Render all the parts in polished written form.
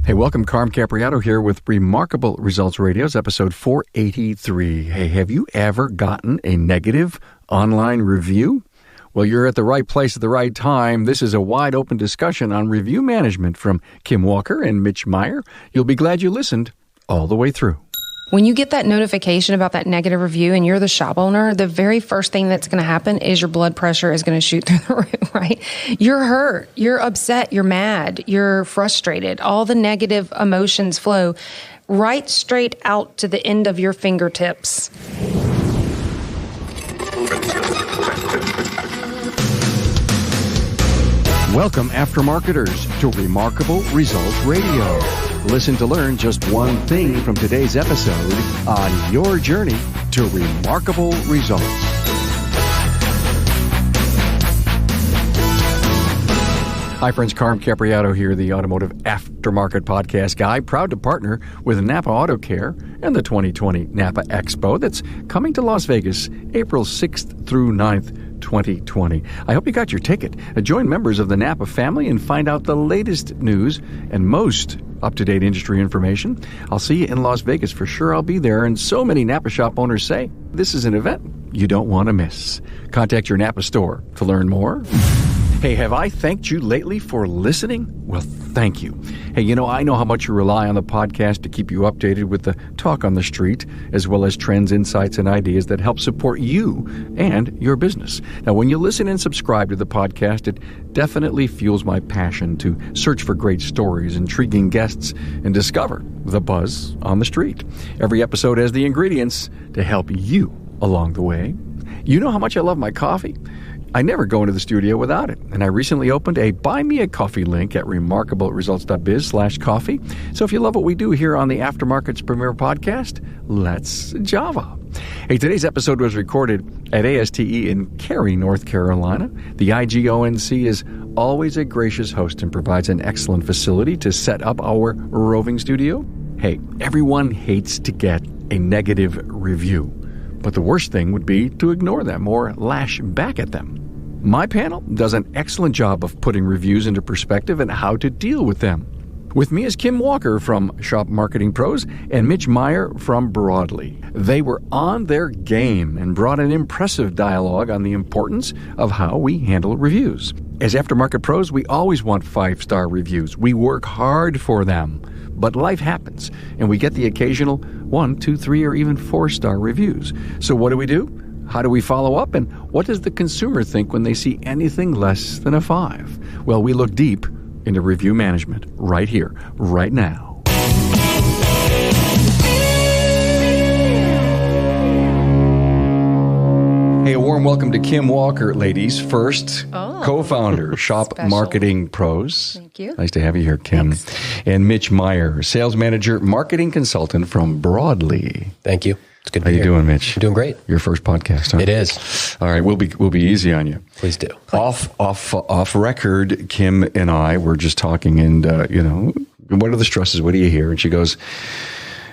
Hey, welcome. Carm Capriato here with Remarkable Results Radio's episode 483. Hey, have you ever gotten a negative online review? Well, you're at the right place at the right time. This is a wide open discussion on review management from Kim Walker and Mitch Meier. You'll be glad you listened all the way through. When you get that notification about that negative review and you're the shop owner, the very first thing that's going to happen is your blood pressure is going to shoot through the roof, right? You're hurt, you're upset, you're mad, you're frustrated. All the negative emotions flow right straight out to the end of your fingertips. Welcome, aftermarketers, to Remarkable Results Radio. Listen to learn just one thing from today's episode on your journey to remarkable results. Hi, friends. Carm Capriato here, the Automotive Aftermarket Podcast guy, proud to partner with Napa Auto Care and the 2020 Napa Expo that's coming to Las Vegas April 6th through 9th. 2020. I hope you got your ticket. Join members of the Napa family and find out the latest news and most up-to-date industry information. I'll see you in Las Vegas for sure. I'll be there, and so many Napa shop owners say this is an event you don't want to miss. Contact your Napa store to learn more. Hey, have I thanked you lately for listening? Well, thank you. Hey, I know how much you rely on the podcast to keep you updated with the talk on the street, as well as trends, insights, and ideas that help support you and your business. Now, when you listen and subscribe to the podcast, it definitely fuels my passion to search for great stories, intriguing guests, and discover the buzz on the street. Every episode has the ingredients to help you along the way. You know how much I love my coffee. I never go into the studio without it, and I recently opened a Buy Me a Coffee link at remarkableresults.biz/coffee. So if you love what we do here on the Aftermarket's premier podcast, let's Java. Hey, today's episode was recorded at ASTE in Cary, North Carolina. The IGONC is always a gracious host and provides an excellent facility to set up our roving studio. Hey, everyone hates to get a negative review, but the worst thing would be to ignore them or lash back at them. My panel does an excellent job of putting reviews into perspective and how to deal with them. With me is Kim Walker from Shop Marketing Pros and Mitch Meier from Broadly. They were on their game and brought an impressive dialogue on the importance of how we handle reviews. As aftermarket pros, we always want 5-star reviews. We work hard for them. But life happens, and we get the occasional 1, 2, 3, or even 4-star reviews. So what do? How do we follow up? And what does the consumer think when they see anything less than a 5? Well, we look deep into review management right here, right now. Hey, a warm welcome to Kim Walker, ladies. First, co-founder, Shop Special. Marketing Pros. Thank you. Nice to have you here, Kim. Thanks. And Mitch Meier, sales manager, marketing consultant from Broadly. Thank you. It's good to How be you here. doing, Mitch? I'm doing great. Your first podcast, huh? It is. All right, we'll be easy on you. Please do. Off record, Kim and I were just talking, and what are the stresses? What do you hear? And she goes,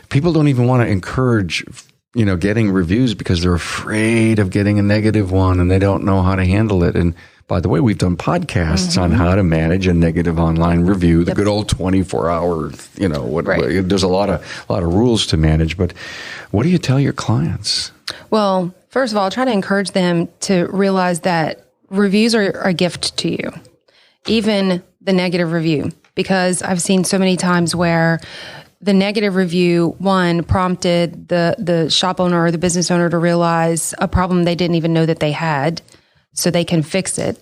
people don't even want to encourage, getting reviews because they're afraid of getting a negative one, and they don't know how to handle it. And by the way, we've done podcasts on how to manage a negative online review. The good old 24-hour, Right. There's a lot of rules to manage. But what do you tell your clients? Well, first of all, try to encourage them to realize that reviews are a gift to you, even the negative review, because I've seen so many times where the negative review, one, prompted the shop owner or the business owner to realize a problem they didn't even know that they had, so they can fix it.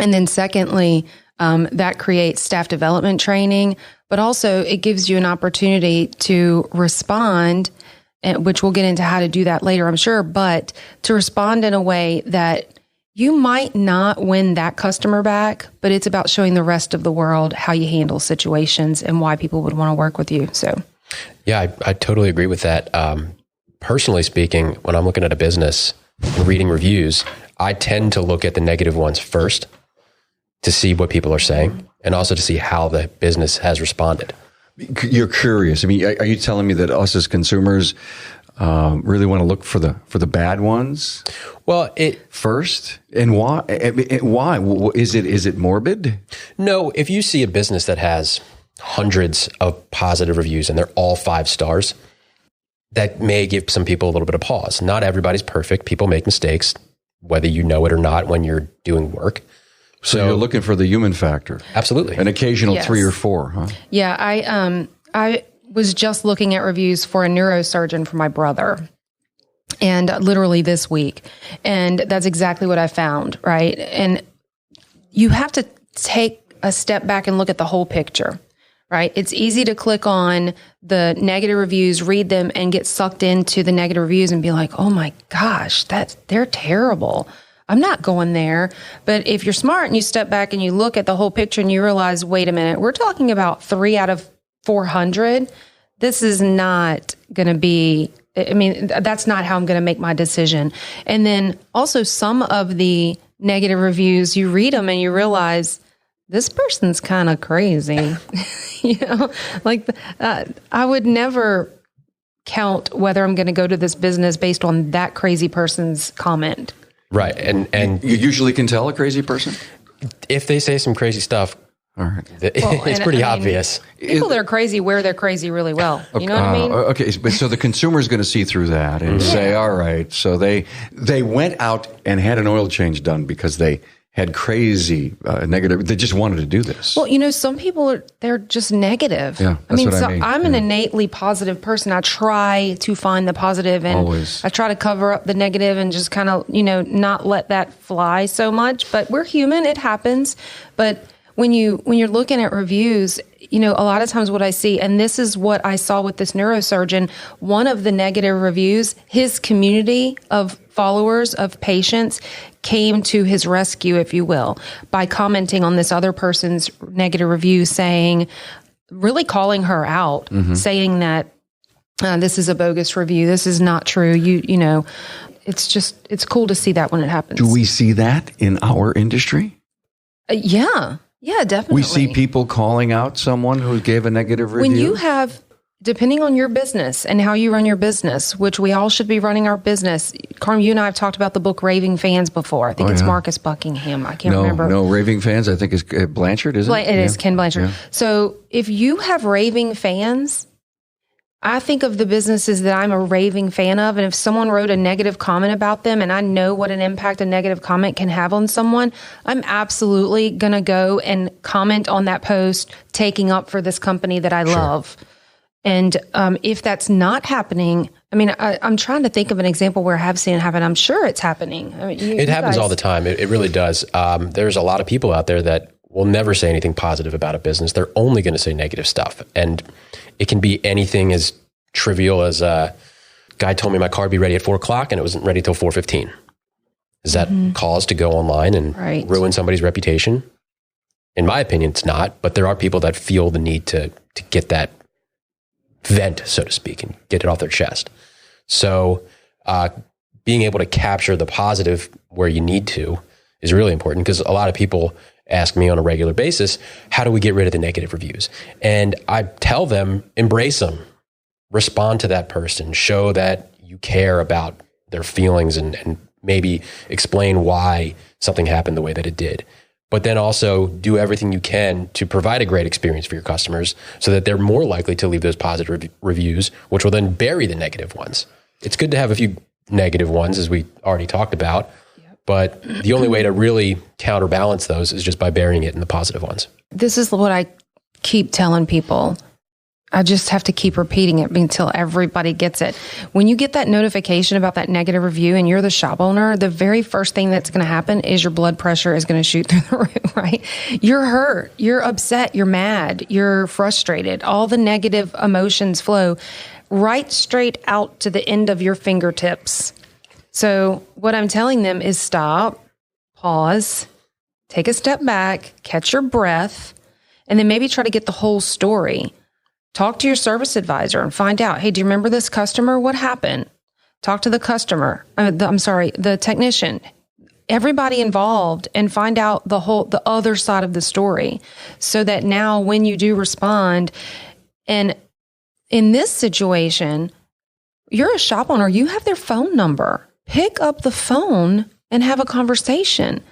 And then secondly, that creates staff development training, but also it gives you an opportunity to respond, which we'll get into how to do that later, I'm sure, but to respond in a way that you might not win that customer back, but it's about showing the rest of the world how you handle situations and why people would want to work with you. So, Yeah, I totally agree with that. Personally speaking, when I'm looking at a business and reading reviews, I tend to look at the negative ones first to see what people are saying and also to see how the business has responded. You're curious. I mean, are you telling me that us as consumers really want to look for the bad ones? Well, first, and why? Why is it morbid? No. If you see a business that has hundreds of positive reviews and they're all 5 stars, that may give some people a little bit of pause. Not everybody's perfect. People make mistakes, whether you know it or not when you're doing work. So you're looking for the human factor. Absolutely. An occasional 3 or 4, huh? Yeah, I was just looking at reviews for a neurosurgeon for my brother, and literally this week. And that's exactly what I found, right? And you have to take a step back and look at the whole picture, right? It's easy to click on the negative reviews, read them, and get sucked into the negative reviews and be like, oh my gosh, they're terrible. I'm not going there. But if you're smart and you step back and you look at the whole picture and you realize, wait a minute, we're talking about 3 out of 400. This is not going to be, that's not how I'm going to make my decision. And then also some of the negative reviews, you read them and you realize this person's kind of crazy. I would never count whether I'm going to go to this business based on that crazy person's comment. Right. And you usually can tell a crazy person? If they say some crazy stuff, all right. It's pretty obvious. People that are crazy wear their crazy really well. You know what I mean? Okay, but so the consumer is going to see through that and say, all right, so they went out and had an oil change done because they had crazy negative. They just wanted to do this. Well, some people they're just negative. Yeah, that's what I mean. I'm an innately positive person. I try to find the positive, and always. I try to cover up the negative and just kind of, not let that fly so much. But we're human; it happens. But when you're looking at reviews, a lot of times what I see, and this is what I saw with this neurosurgeon, one of the negative reviews, his community of followers, of patients, came to his rescue, if you will, by commenting on this other person's negative review, really calling her out, saying that this is a bogus review, this is not true. It's cool to see that when it happens. Do we see that in our industry? Yeah, definitely. We see people calling out someone who gave a negative review. When you have, depending on your business and how you run your business, which we all should be running our business. Carm, you and I have talked about the book Raving Fans before. I think it's Marcus Buckingham. I can't remember. No, Raving Fans, I think is Blanchard, isn't it? It is Ken Blanchard. Yeah. So if you have raving fans, I think of the businesses that I'm a raving fan of, and if someone wrote a negative comment about them and I know what an impact a negative comment can have on someone, I'm absolutely going to go and comment on that post, taking up for this company that I love. And if that's not happening, I'm trying to think of an example where I have seen it happen. I'm sure it's happening. It happens all the time. It really does. There's a lot of people out there that will never say anything positive about a business. They're only going to say negative stuff. And it can be anything as trivial as a guy told me my car would be ready at 4:00 and it wasn't ready till 4:15. Is that cause to go online and ruin somebody's reputation? In my opinion, it's not, but there are people that feel the need to get that vent, so to speak, and get it off their chest. So being able to capture the positive where you need to is really important, because a lot of people ask me on a regular basis, how do we get rid of the negative reviews? And I tell them, embrace them, respond to that person, show that you care about their feelings and maybe explain why something happened the way that it did. But then also do everything you can to provide a great experience for your customers so that they're more likely to leave those positive reviews, which will then bury the negative ones. It's good to have a few negative ones, as we already talked about, but the only way to really counterbalance those is just by burying it in the positive ones. This is what I keep telling people. I just have to keep repeating it until everybody gets it. When you get that notification about that negative review and you're the shop owner, the very first thing that's going to happen is your blood pressure is going to shoot through the roof, right? You're hurt, you're upset, you're mad, you're frustrated. All the negative emotions flow right straight out to the end of your fingertips. So what I'm telling them is stop, pause, take a step back, catch your breath, and then maybe try to get the whole story. Talk to your service advisor and find out, hey, do you remember this customer? What happened? Talk to the customer. The technician. Everybody involved, and find out the other side of the story, so that now when you do respond, and in this situation, you're a shop owner, you have their phone number. Pick up the phone and have a conversation.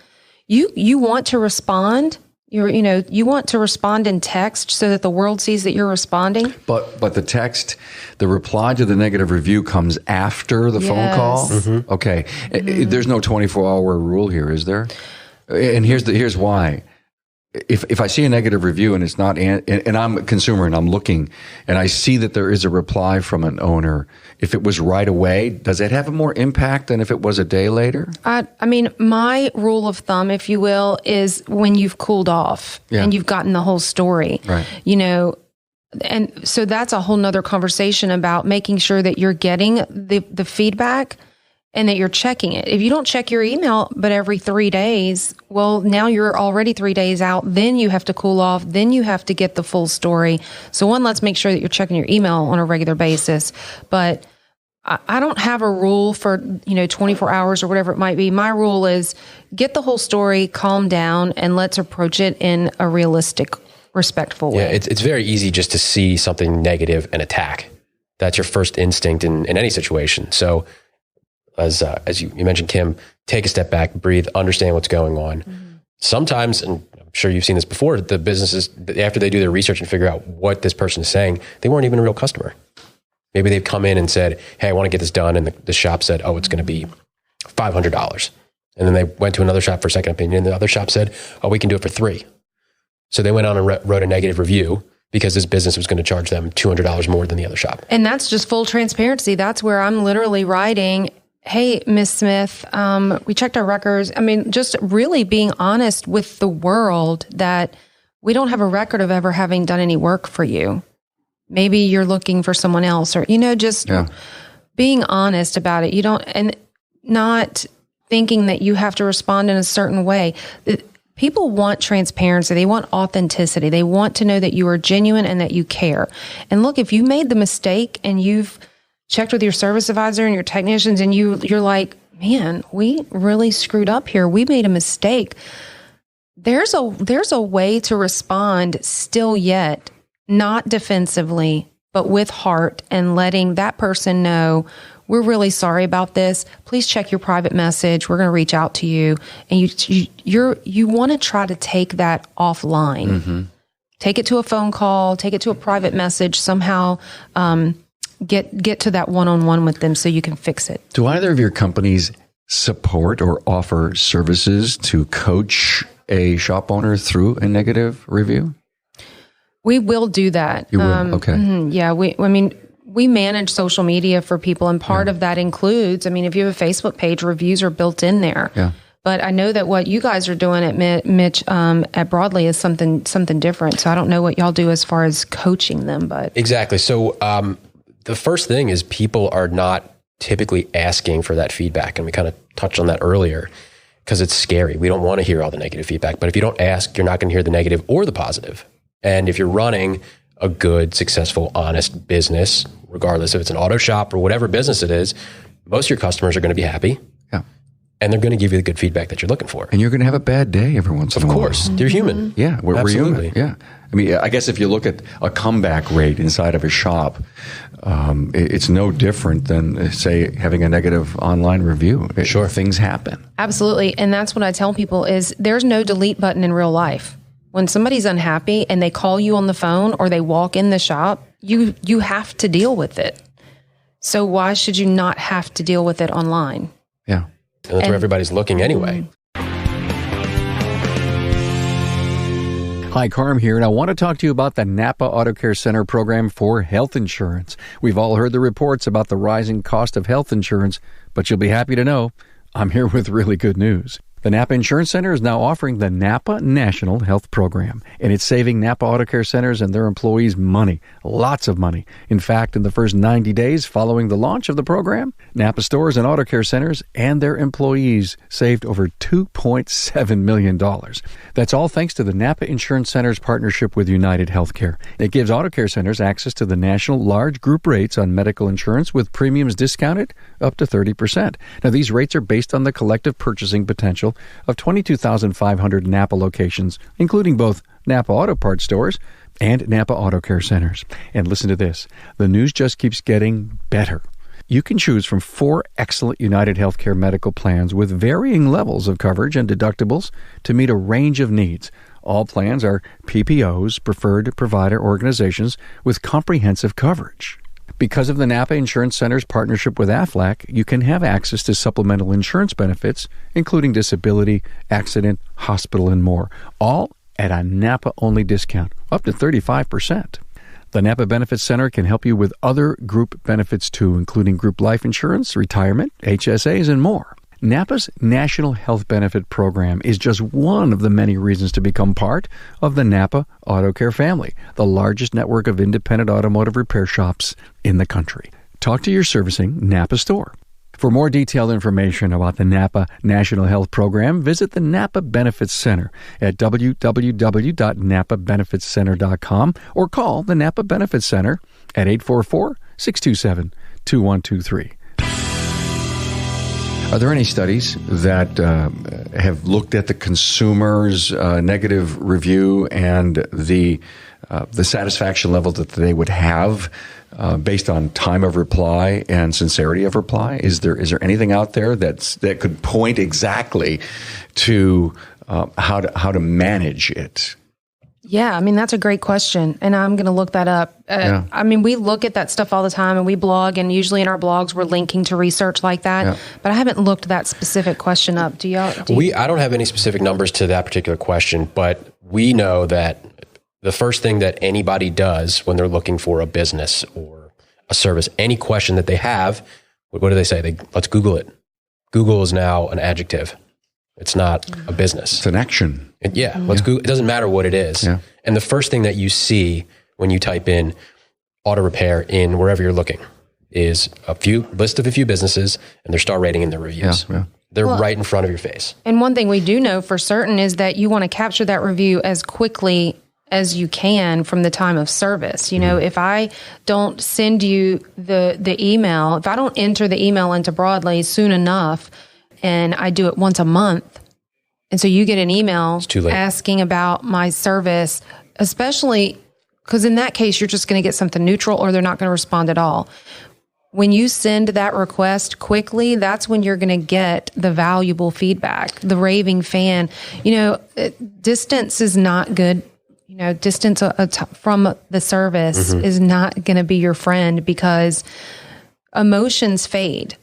You want to respond, You want to respond in text so that the world sees that you're responding. But the text, the reply to the negative review comes after the phone call? Mm-hmm. Okay. Mm-hmm. There's no 24-hour rule here, is there? And here's why. If I see a negative review and it's not, and I'm a consumer and I'm looking and I see that there is a reply from an owner, if it was right away, does it have a more impact than if it was a day later? I mean, my rule of thumb, if you will, is when you've cooled off and you've gotten the whole story, right. And so that's a whole nother conversation about making sure that you're getting the feedback and that you're checking it. If you don't check your email, but every 3 days, well, now you're already 3 days out. Then you have to cool off. Then you have to get the full story. So one, let's make sure that you're checking your email on a regular basis. But I don't have a rule for, 24 hours or whatever it might be. My rule is get the whole story, calm down, and let's approach it in a realistic, respectful way. Yeah, it's very easy just to see something negative and attack. That's your first instinct in any situation. So as you mentioned, Kim, take a step back, breathe, understand what's going on. Mm-hmm. Sometimes, and I'm sure you've seen this before, the businesses, after they do their research and figure out what this person is saying, they weren't even a real customer. Maybe they've come in and said, hey, I want to get this done. And the shop said, oh, it's going to be $500. And then they went to another shop for a second opinion. And the other shop said, oh, we can do it for $300. So they went on and wrote a negative review because this business was going to charge them $200 more than the other shop. And that's just full transparency. That's where I'm literally writing, hey, Miss Smith, we checked our records. I mean, just really being honest with the world that we don't have a record of ever having done any work for you. Maybe you're looking for someone else or, just being honest about it. And not thinking that you have to respond in a certain way. People want transparency. They want authenticity. They want to know that you are genuine and that you care. And look, if you made the mistake and you've checked with your service advisor and your technicians and you're like, man, we really screwed up here. We made a mistake. There's a way to respond still yet, not defensively, but with heart and letting that person know, we're really sorry about this. Please check your private message. We're going to reach out to you. And you want to try to take that offline. Mm-hmm. Take it to a phone call, take it to a private message, somehow, get to that one-on-one with them so you can fix it. Do either of your companies support or offer services to coach a shop owner through a negative review? We will do that. You will? Okay. Mm-hmm, yeah. We manage social media for people, and part of that includes, if you have a Facebook page, reviews are built in there. Yeah. But I know that what you guys are doing at Mitch at Broadly is something different. So I don't know what y'all do as far as coaching them, but exactly. So the first thing is people are not typically asking for that feedback, and we kind of touched on that earlier because it's scary. We don't want to hear all the negative feedback, but if you don't ask, you're not going to hear the negative or the positive. And if you're running a good, successful, honest business, regardless if it's an auto shop or whatever business it is, most of your customers are going to be happy. Yeah. And they're going to give you the good feedback that you're looking for. And you're going to have a bad day every once in a while. Of course. They're human. Yeah, we're human. Yeah. I guess if you look at a comeback rate inside of a shop, it's no different than, say, having a negative online review. Sure. Things happen. Absolutely. And that's what I tell people is there's no delete button in real life. When somebody's unhappy and they call you on the phone or they walk in the shop, you have to deal with it. So why should you not have to deal with it online? Yeah. And that's where everybody's looking anyway. Hi, Carm here, and I want to talk to you about the Napa Auto Care Center program for health insurance. We've all heard the reports about the rising cost of health insurance, but you'll be happy to know I'm here with really good news. The Napa Insurance Center is now offering the Napa National Health Program, and it's saving Napa Auto Care Centers and their employees money, lots of money. In fact, in the first 90 days following the launch of the program, Napa stores and auto care centers and their employees saved over $2.7 million. That's all thanks to the Napa Insurance Center's partnership with United Healthcare. It gives auto care centers access to the national large group rates on medical insurance with premiums discounted up to 30%. Now, these rates are based on the collective purchasing potential of 22,500 Napa locations, including both Napa Auto Parts stores and Napa Auto Care Centers. And listen to this. The news just keeps getting better. You can choose from 4 excellent United Healthcare medical plans with varying levels of coverage and deductibles to meet a range of needs. All plans are PPOs, preferred provider organizations, with comprehensive coverage. Because of the Napa Insurance Center's partnership with Aflac, you can have access to supplemental insurance benefits, including disability, accident, hospital, and more, all at a Napa-only discount, up to 35%. The Napa Benefits Center can help you with other group benefits too, including group life insurance, retirement, HSAs, and more. Napa's National Health Benefit Program is just one of the many reasons to become part of the Napa Auto Care family, the largest network of independent automotive repair shops in the country. Talk to your servicing Napa store. For more detailed information about the Napa National Health Program, visit the Napa Benefits Center at www.napabenefitscenter.com or call the Napa Benefits Center at 844-627-2123. Are there any studies that have looked at the consumer's negative review and the satisfaction level that they would have based on time of reply and sincerity of reply? Is there anything out there that could point exactly to how to manage it? Yeah, I mean, that's a great question, and I'm going to look that up. I mean, we look at that stuff all the time, and we blog, and usually in our blogs, we're linking to research like that, but I haven't looked that specific question up. Do y'all? I don't have any specific numbers to that particular question, but we know that the first thing that anybody does when they're looking for a business or a service, any question that they have, what do they say? Let's Google it. Google is now an adjective. It's not a business. It's an action. Let's Google. It doesn't matter what it is. Yeah. And the first thing that you see when you type in auto repair in wherever you're looking is a list of a few businesses and their star rating and their reviews. Yeah. They're right in front of your face. And one thing we do know for certain is that you want to capture that review as quickly as you can from the time of service. You know, if I don't send you the email, if I don't enter the email into Broadly soon enough, and I do it once a month, and so you get an email asking about my service, especially because in that case, you're just going to get something neutral or they're not going to respond at all. When you send that request quickly, that's when you're going to get the valuable feedback, the raving fan. You know, distance is not good. You know, distance from the service is not going to be your friend because emotions fade.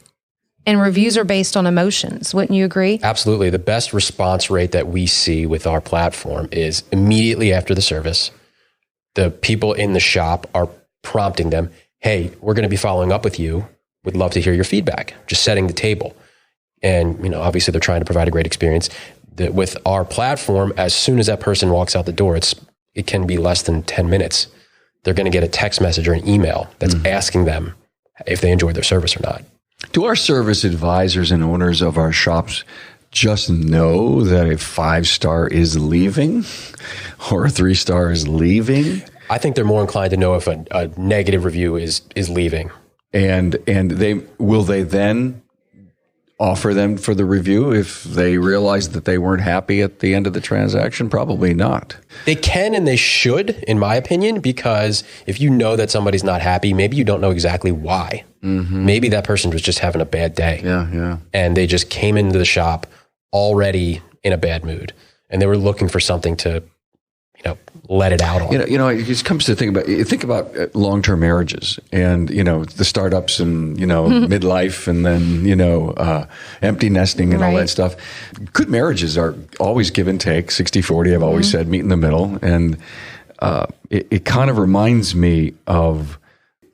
And reviews are based on emotions. Wouldn't you agree? Absolutely. The best response rate that we see with our platform is immediately after the service, the people in the shop are prompting them, hey, we're going to be following up with you. We'd love to hear your feedback. Just setting the table. And, you know, obviously they're trying to provide a great experience. With our platform, as soon as that person walks out the door, it can be less than 10 minutes. They're going to get a text message or an email that's asking them if they enjoyed their service or not. Do our service advisors and owners of our shops just know that a 5-star is leaving or a 3-star is leaving? I think they're more inclined to know if a negative review is leaving. And will they then offer them for the review if they realize that they weren't happy at the end of the transaction? Probably not. They can and they should, in my opinion, because if you know that somebody's not happy, maybe you don't know exactly why. Maybe that person was just having a bad day. And they just came into the shop already in a bad mood. And they were looking for something to, let it out on. You know, it just comes to think about long-term marriages and, the startups and, midlife and then, empty nesting and all that stuff. Good marriages are always give and take, 60-40, I've always said, meet in the middle. And it kind of reminds me of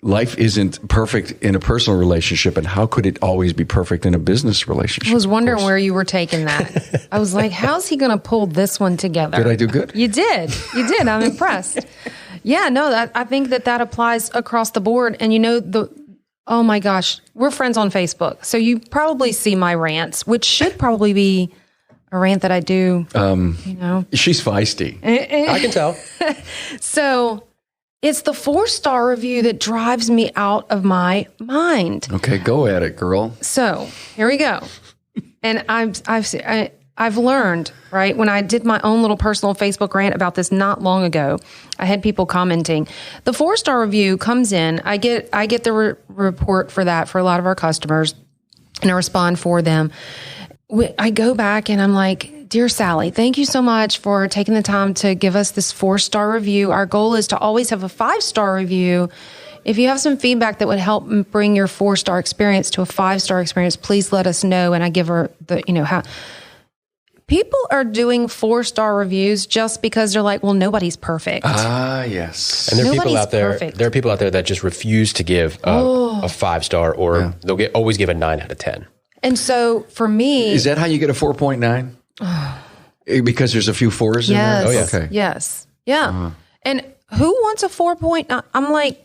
life isn't perfect in a personal relationship, and how could it always be perfect in a business relationship? I was wondering where you were taking that. I was like, how's he going to pull this one together? Did I do good? You did. I'm impressed. Yeah, no, I think that applies across the board. And oh my gosh, we're friends on Facebook. So you probably see my rants, which should probably be a rant that I do, She's feisty. I can tell. So it's the 4-star review that drives me out of my mind. Okay, go at it, girl. So here we go. And I've learned, right, when I did my own little personal Facebook rant about this not long ago, I had people commenting. The 4-star review comes in. I get the report for that for a lot of our customers, and I respond for them. I go back and I'm like, Dear Sally, thank you so much for taking the time to give us this 4-star review. Our goal is to always have a 5-star review. If you have some feedback that would help bring your 4-star experience to a 5-star experience, please let us know. And I give her how people are doing 4-star reviews just because they're like, well, nobody's perfect. Yes. And there are people out there. Perfect. There are people out there that just refuse to give a 5-star, or they'll always give a 9 out of 10. And so for me, is that how you get a 4.9? Because there's a few 4s in there? Oh, yeah. Okay. Yes. Yeah. And who wants a 4.9? I'm like,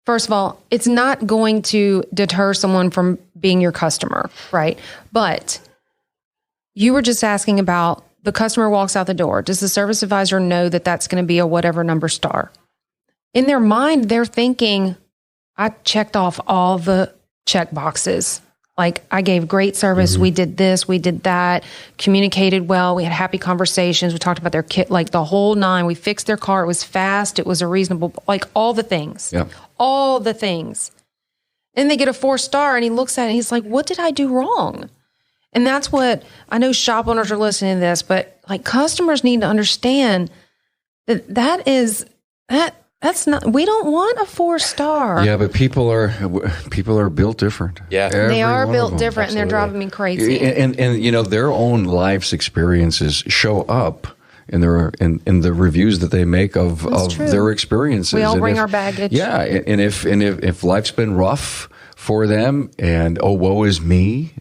first of all, it's not going to deter someone from being your customer, right? But you were just asking about the customer walks out the door. Does the service advisor know that that's going to be a whatever number star? In their mind, they're thinking, I checked off all the check boxes. Like, I gave great service. We did this, we did that, communicated well. We had happy conversations. We talked about their kit, like the whole 9. We fixed their car. It was fast. It was a reasonable, like all the things, all the things. And they get a 4-star and he looks at it and he's like, what did I do wrong? And that's what I know shop owners are listening to this, but like customers need to understand that's not, we don't want a 4-star. Yeah, but people are built different. Yeah. They are built different. Absolutely. And they're driving me crazy. And their own life's experiences show up in the reviews that they make of their experiences. We all bring our baggage. Yeah, and if life's been rough for them and woe is me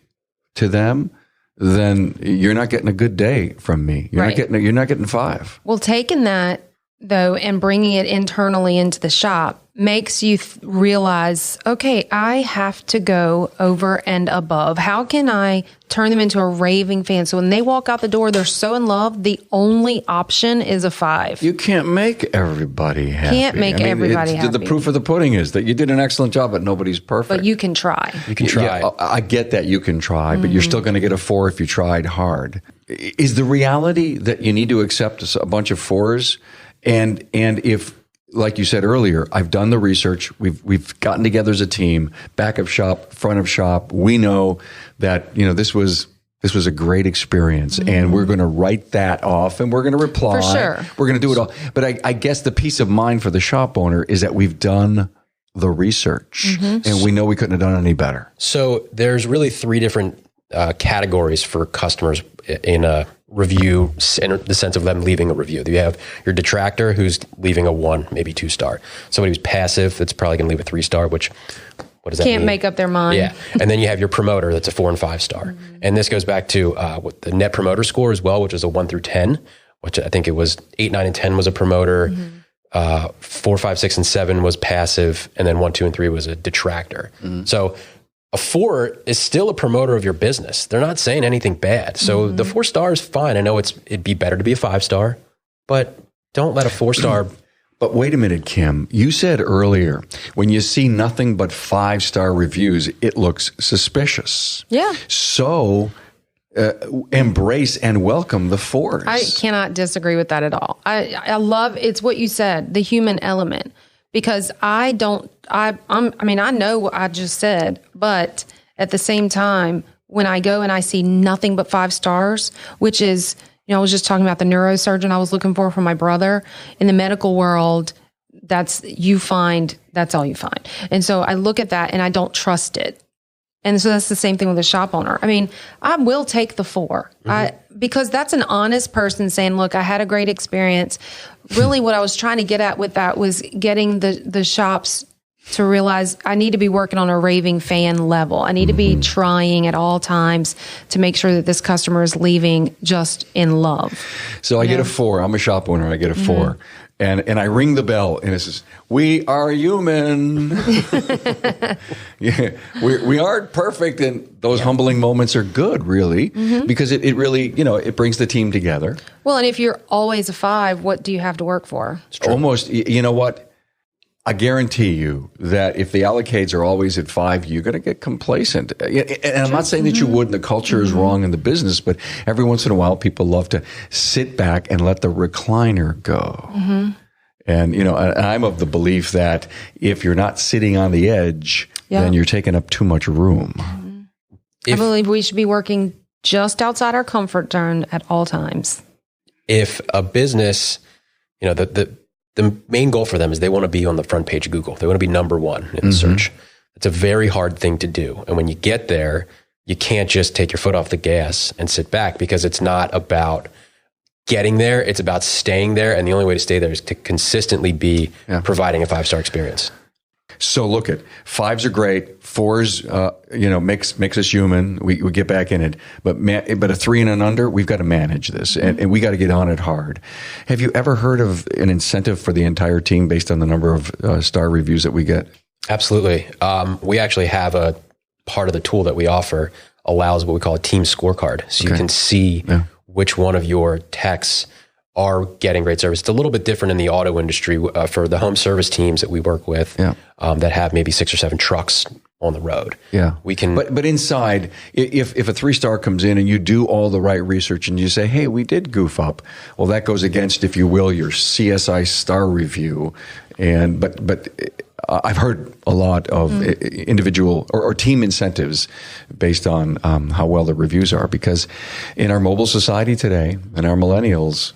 to them, then you're not getting a good day from me. You're not getting 5. Well, taking that though and bringing it internally into the shop makes you realize, okay, I have to go over and above. How can I turn them into a raving fan? So when they walk out the door, they're so in love. The only option is a 5. You can't make everybody happy. Everybody happy. The proof of the pudding is that you did an excellent job, but nobody's perfect. But you can try. You can try. Yeah, I get that you can try, but you're still going to get a 4 if you tried hard. Is the reality that you need to accept a bunch of 4s? And if, like you said earlier, I've done the research. We've gotten together as a team, back of shop, front of shop. We know that this was a great experience, and we're going to write that off, and we're going to reply. For sure. We're going to do it all. But I guess the peace of mind for the shop owner is that we've done the research, and we know we couldn't have done any better. So there's really 3 different categories for customers in a review, in the sense of them leaving a review. You have your detractor who's leaving a 1, maybe 2-star. Somebody who's passive that's probably going to leave a 3-star, which, what does that mean? Can't make up their mind. Yeah. And then you have your promoter that's a 4 and 5-star. And this goes back to what the net promoter score as well, which is a 1 through 10, which I think it was 8, 9, and 10 was a promoter. 4, 5, 6, and 7 was passive. And then 1, 2, and 3 was a detractor. So a 4 is still a promoter of your business. They're not saying anything bad. So the 4-star is fine. I know it'd be better to be a 5-star, but don't let a 4-star. But wait a minute, Kim. You said earlier, when you see nothing but 5-star reviews, it looks suspicious. Yeah. So embrace and welcome the 4s. I cannot disagree with that at all. I love, it's what you said, the human element. Because I know what I just said, but at the same time, when I go and I see nothing but 5 stars, which is, I was just talking about the neurosurgeon I was looking for my brother. In the medical world, that's all you find. And so I look at that and I don't trust it. And so that's the same thing with a shop owner. I mean, I will take the 4 because that's an honest person saying, look, I had a great experience. Really what I was trying to get at with that was getting the shops to realize I need to be working on a raving fan level. I need to be trying at all times to make sure that this customer is leaving just in love. So I get a 4. I'm a shop owner. I get a 4. And I ring the bell, and it says, "We are human." Yeah, we aren't perfect, and those humbling moments are good, really, because it really, it brings the team together. Well, and if you're always a 5, what do you have to work for? Almost, you know what? I guarantee you that if the allocates are always at 5, you're going to get complacent. And I'm not saying that you wouldn't. The culture is wrong in the business, but every once in a while, people love to sit back and let the recliner go. And, I'm of the belief that if you're not sitting on the edge, then you're taking up too much room. I believe we should be working just outside our comfort zone at all times. If a business, the main goal for them is they want to be on the front page of Google. They want to be number one in the search. It's a very hard thing to do. And when you get there, you can't just take your foot off the gas and sit back, because it's not about getting there. It's about staying there. And the only way to stay there is to consistently be providing a 5-star experience. So look at 5s are great. 4s, makes us human. We get back in it. But a 3 and an under, we've got to manage this, and we got to get on it hard. Have you ever heard of an incentive for the entire team based on the number of star reviews that we get? Absolutely. We actually have a part of the tool that we offer allows what we call a team scorecard. So you can see which one of your techs are getting great service. It's a little bit different in the auto industry for the home service teams that we work with that have maybe 6 or 7 trucks on the road. Yeah. We can, but inside, if a 3-star comes in and you do all the right research and you say, hey, we did goof up, well, that goes against, if you will, your CSI star review. But I've heard a lot of individual or team incentives based on how well the reviews are, because in our mobile society today and our millennials,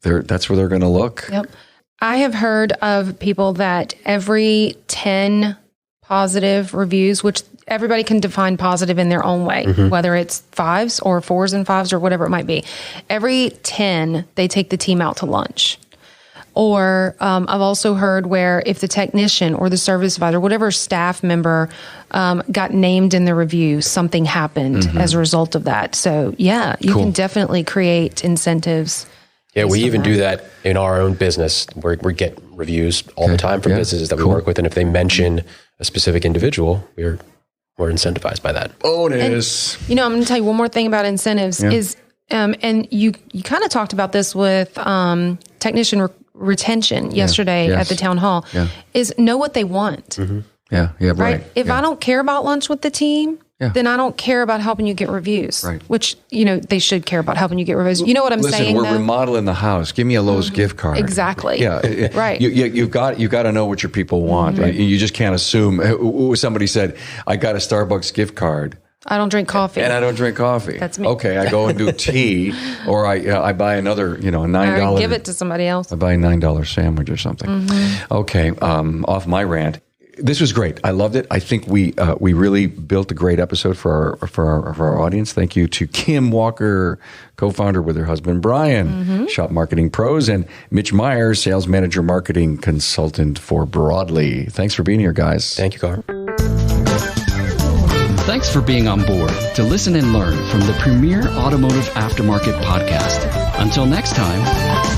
that's where they're going to look. Yep. I have heard of people that every 10 positive reviews, which everybody can define positive in their own way, whether it's 5s or 4s and 5s or whatever it might be. Every 10, they take the team out to lunch. Or I've also heard where if the technician or the service advisor, whatever staff member got named in the review, something happened as a result of that. So, you can definitely create incentives. Yeah, we even do that in our own business. We get reviews all the time from businesses that we work with. And if they mention a specific individual, we're incentivized by that. Bonus. And, I'm going to tell you one more thing about incentives is, and you kind of talked about this with technician retention yesterday at the town hall, is know what they want. Right. If I don't care about lunch with the team, then I don't care about helping you get reviews, which, they should care about helping you get reviews. You know what I'm saying? Listen, we're remodeling the house. Give me a Lowe's gift card. Exactly. Yeah. Right. You've got to know what your people want. Right? You just can't assume. Somebody said, I got a Starbucks gift card. I don't drink coffee. And I don't drink coffee. That's me. Okay, I go and do tea, or I buy another, a $9. Or give it to somebody else. I buy a $9 sandwich or something. Okay, off my rant. This was great. I loved it. I think we really built a great episode for our audience. Thank you to Kim Walker, co-founder with her husband Brian, Shop Marketing Pros, and Mitch Meier, sales manager marketing consultant for Broadly. Thanks for being here, guys. Thank you, Carl. Thanks for being on board to listen and learn from the premier automotive aftermarket podcast. Until next time.